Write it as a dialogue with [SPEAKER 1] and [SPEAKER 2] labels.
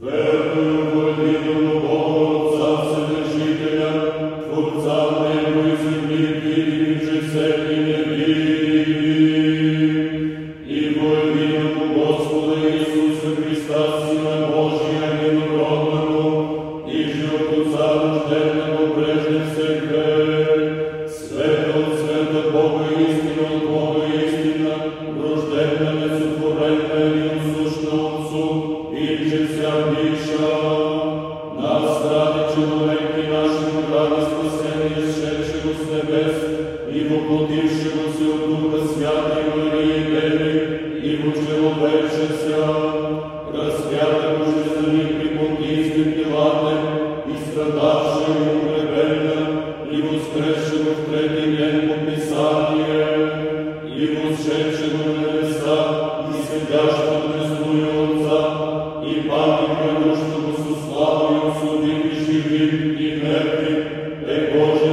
[SPEAKER 1] Верую во единого Бога, Отца Вседержителя, Творца неба и земли, видимых же всех и невидимых, и во единого Господа Иисуса Христа, Сына Божия, единородного, и же от Отца рожденного прежде всех век, света от света Бога, истина от Бога, истина, рожденна, несотворенна и насущна Отцу, и же вся биша. Нас ради человеки нашего ради спасения, сшедшего с небес и воплотившего се от Духа Святой Марии Девы, и вочеловечеся, распятого же за них при Понтийском Пилате, и страдавшего и умеренна, и воскресшего в третий день по Писание, и восшедшего на небеса, и седящего десную Отца, и памятника душного со славою судить и живым и мертвым, Боже